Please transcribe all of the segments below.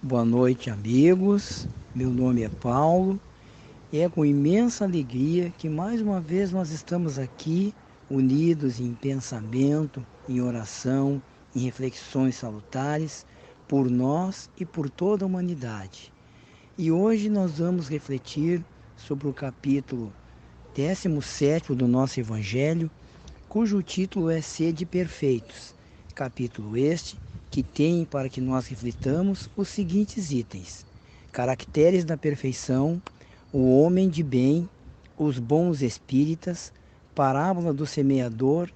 Boa noite, amigos. Meu nome é Paulo e é com imensa alegria que mais uma vez nós estamos aqui unidos em pensamento, em oração, em reflexões salutares por nós e por toda a humanidade. E hoje nós vamos refletir sobre o capítulo 17 do nosso Evangelho, cujo título é Sede Perfeitos. Capítulo este que tem para que nós reflitamos os seguintes itens: caracteres da perfeição, o homem de bem, os bons espíritas, parábola do semeador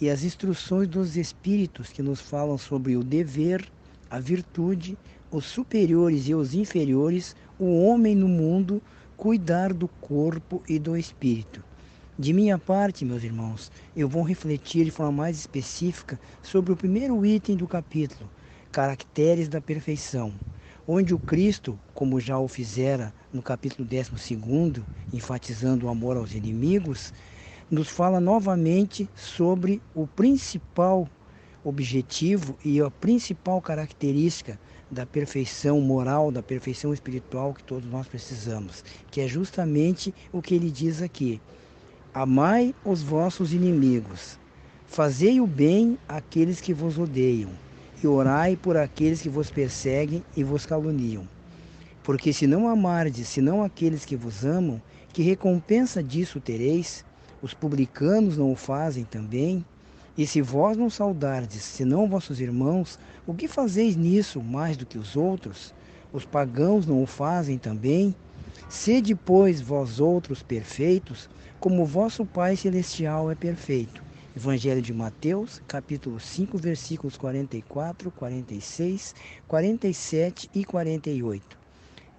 e as instruções dos espíritos que nos falam sobre o dever, a virtude, os superiores e os inferiores, o homem no mundo, cuidar do corpo e do espírito. De minha parte, meus irmãos, eu vou refletir de forma mais específica sobre o primeiro item do capítulo, caracteres da perfeição, onde o Cristo, como já o fizera no capítulo 12, enfatizando o amor aos inimigos, nos fala novamente sobre o principal objetivo e a principal característica da perfeição moral, da perfeição espiritual que todos nós precisamos, que é justamente o que ele diz aqui: amai os vossos inimigos, fazei o bem àqueles que vos odeiam, e orai por aqueles que vos perseguem e vos caluniam. Porque se não amardes, senão aqueles que vos amam, que recompensa disso tereis? Os publicanos não o fazem também? E se vós não saudardes, senão vossos irmãos, o que fazeis nisso mais do que os outros? Os pagãos não o fazem também? Sede, pois, vós outros perfeitos, como vosso Pai Celestial é perfeito. Evangelho de Mateus, capítulo 5, versículos 44, 46, 47 e 48.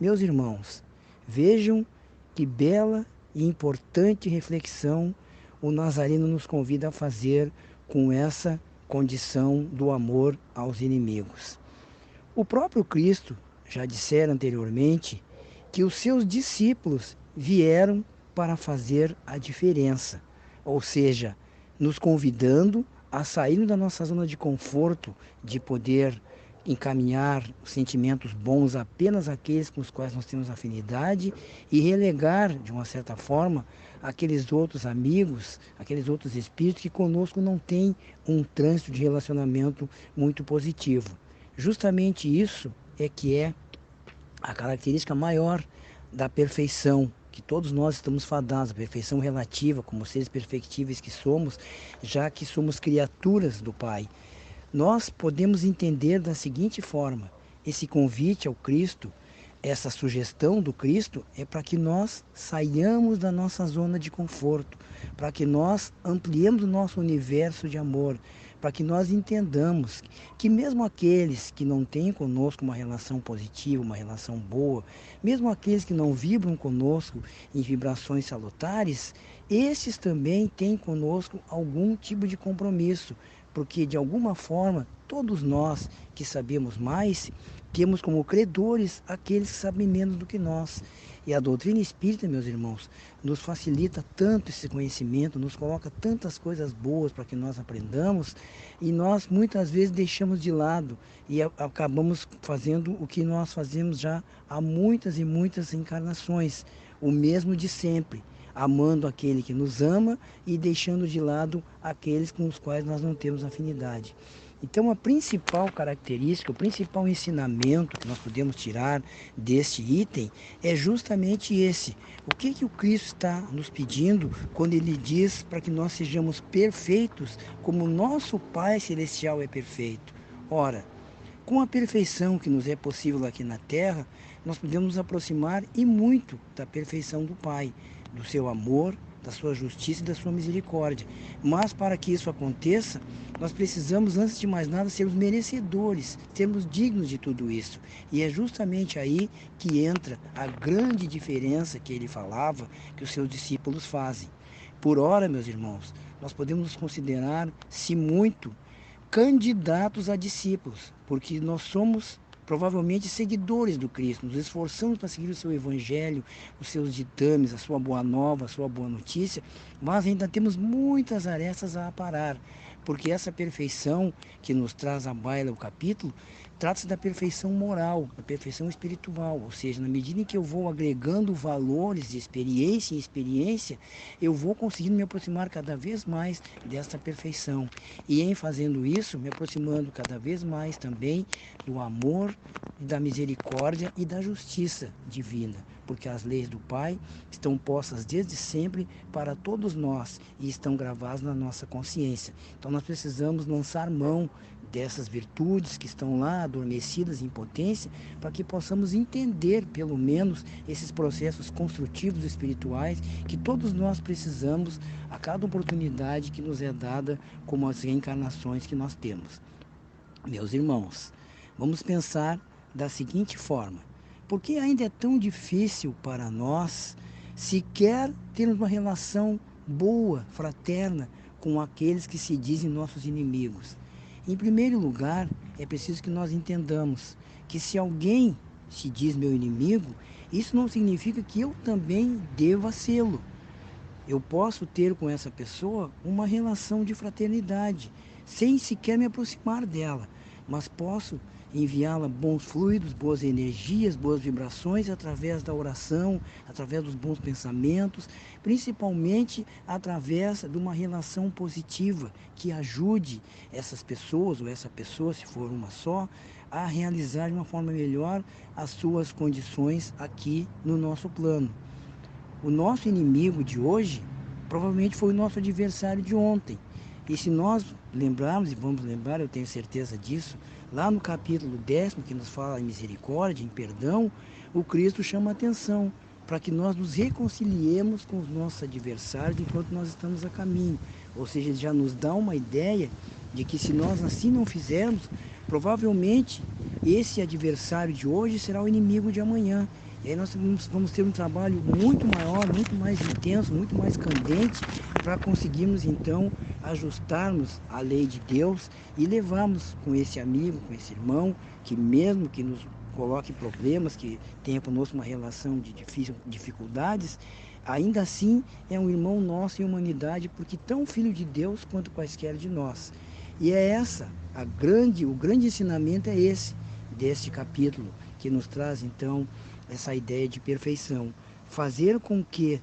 Meus irmãos, vejam que bela e importante reflexão o Nazareno nos convida a fazer com essa condição do amor aos inimigos. O próprio Cristo já dissera anteriormente que os seus discípulos vieram para fazer a diferença, ou seja, nos convidando a sair da nossa zona de conforto, de poder encaminhar os sentimentos bons apenas àqueles com os quais nós temos afinidade e relegar, de uma certa forma, aqueles outros amigos, aqueles outros espíritos que conosco não têm um trânsito de relacionamento muito positivo. Justamente isso é que é a característica maior da perfeição, que todos nós estamos fadados, a perfeição relativa, como seres perfectíveis que somos, já que somos criaturas do Pai. Nós podemos entender da seguinte forma: esse convite ao Cristo, essa sugestão do Cristo é para que nós saiamos da nossa zona de conforto, para que nós ampliemos o nosso universo de amor, para que nós entendamos que mesmo aqueles que não têm conosco uma relação positiva, uma relação boa, mesmo aqueles que não vibram conosco em vibrações salutares, esses também têm conosco algum tipo de compromisso, porque de alguma forma todos nós que sabemos mais temos como credores aqueles que sabem menos do que nós. E a doutrina espírita, meus irmãos, nos facilita tanto esse conhecimento, nos coloca tantas coisas boas para que nós aprendamos, e nós muitas vezes deixamos de lado e acabamos fazendo o que nós fazemos já há muitas e muitas encarnações, o mesmo de sempre, amando aquele que nos ama e deixando de lado aqueles com os quais nós não temos afinidade. Então, a principal característica, o principal ensinamento que nós podemos tirar deste item é justamente esse. O que o Cristo está nos pedindo quando ele diz para que nós sejamos perfeitos como nosso Pai Celestial é perfeito? Ora, com a perfeição que nos é possível aqui na Terra, nós podemos nos aproximar e muito da perfeição do Pai, do seu amor, da sua justiça e da sua misericórdia. Mas para que isso aconteça, nós precisamos, antes de mais nada, sermos merecedores, sermos dignos de tudo isso. E é justamente aí que entra a grande diferença que ele falava, que os seus discípulos fazem. Por ora, meus irmãos, nós podemos nos considerar, se muito, candidatos a discípulos, porque nós somos provavelmente seguidores do Cristo, nos esforçamos para seguir o seu evangelho, os seus ditames, a sua boa nova, a sua boa notícia, mas ainda temos muitas arestas a aparar, porque essa perfeição que nos traz à baila o capítulo, trata-se da perfeição moral, da perfeição espiritual, ou seja, na medida em que eu vou agregando valores de experiência em experiência, eu vou conseguindo me aproximar cada vez mais dessa perfeição. E em fazendo isso, me aproximando cada vez mais também do amor, da misericórdia e da justiça divina, porque as leis do Pai estão postas desde sempre para todos nós e estão gravadas na nossa consciência. Então nós precisamos lançar mão dessas virtudes que estão lá adormecidas em potência, para que possamos entender, pelo menos, esses processos construtivos espirituais que todos nós precisamos a cada oportunidade que nos é dada, como as reencarnações que nós temos. Meus irmãos, vamos pensar da seguinte forma: por que ainda é tão difícil para nós sequer termos uma relação boa, fraterna, com aqueles que se dizem nossos inimigos? Em primeiro lugar, é preciso que nós entendamos que se alguém se diz meu inimigo, isso não significa que eu também deva sê-lo. Eu posso ter com essa pessoa uma relação de fraternidade, sem sequer me aproximar dela, mas posso enviá-la bons fluidos, boas energias, boas vibrações através da oração, através dos bons pensamentos, principalmente através de uma relação positiva que ajude essas pessoas, ou essa pessoa, se for uma só, a realizar de uma forma melhor as suas condições aqui no nosso plano. O nosso inimigo de hoje provavelmente foi o nosso adversário de ontem. E se nós lembrarmos, e vamos lembrar, eu tenho certeza disso, lá no capítulo 10, que nos fala em misericórdia, em perdão, o Cristo chama a atenção para que nós nos reconciliemos com os nossos adversários enquanto nós estamos a caminho. Ou seja, ele já nos dá uma ideia de que se nós assim não fizermos, provavelmente esse adversário de hoje será o inimigo de amanhã. E aí nós vamos ter um trabalho muito maior, muito mais intenso, muito mais candente, para conseguirmos então ajustarmos a lei de Deus e levarmos com esse amigo, com esse irmão, que mesmo que nos coloque problemas, que tenha conosco uma relação de dificuldades, ainda assim é um irmão nosso em humanidade, porque tão filho de Deus quanto quaisquer de nós. E é o grande ensinamento é esse, deste capítulo, que nos traz então essa ideia de perfeição. Fazer com que,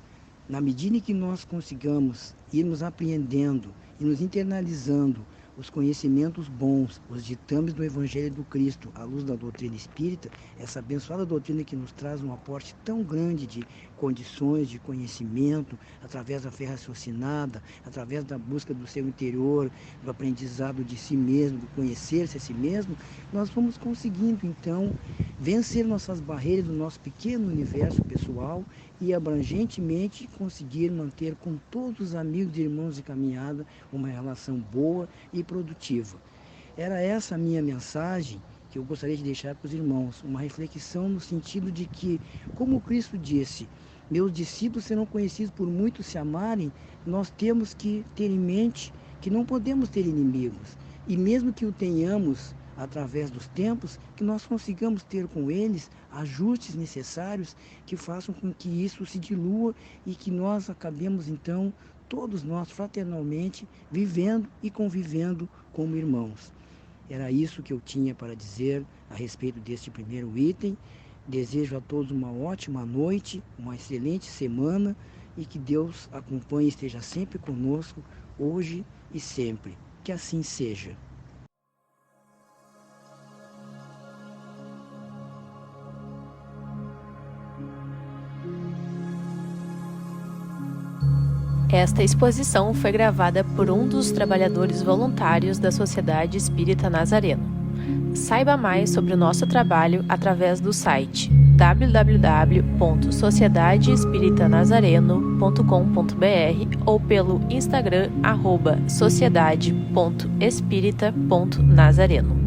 na medida em que nós consigamos irmos apreendendo e nos internalizando os conhecimentos bons, os ditames do Evangelho do Cristo, à luz da doutrina espírita, essa abençoada doutrina que nos traz um aporte tão grande de condições, de conhecimento, através da fé raciocinada, através da busca do seu interior, do aprendizado de si mesmo, do conhecer-se a si mesmo, nós vamos conseguindo, então, vencer nossas barreiras do nosso pequeno universo pessoal e abrangentemente conseguir manter com todos os amigos e irmãos de caminhada uma relação boa e produtiva. Era essa a minha mensagem que eu gostaria de deixar para os irmãos, uma reflexão no sentido de que, como Cristo disse, meus discípulos serão conhecidos por muitos se amarem, nós temos que ter em mente que não podemos ter inimigos, e mesmo que o tenhamos através dos tempos, que nós consigamos ter com eles ajustes necessários que façam com que isso se dilua e que nós acabemos então, todos nós fraternalmente, vivendo e convivendo como irmãos. Era isso que eu tinha para dizer a respeito deste primeiro item. Desejo a todos uma ótima noite, uma excelente semana e que Deus acompanhe e esteja sempre conosco, hoje e sempre. Que assim seja. Esta exposição foi gravada por um dos trabalhadores voluntários da Sociedade Espírita Nazareno. Saiba mais sobre o nosso trabalho através do site www.sociedadeespiritanazareno.com.br ou pelo Instagram @sociedade.espirita.nazareno.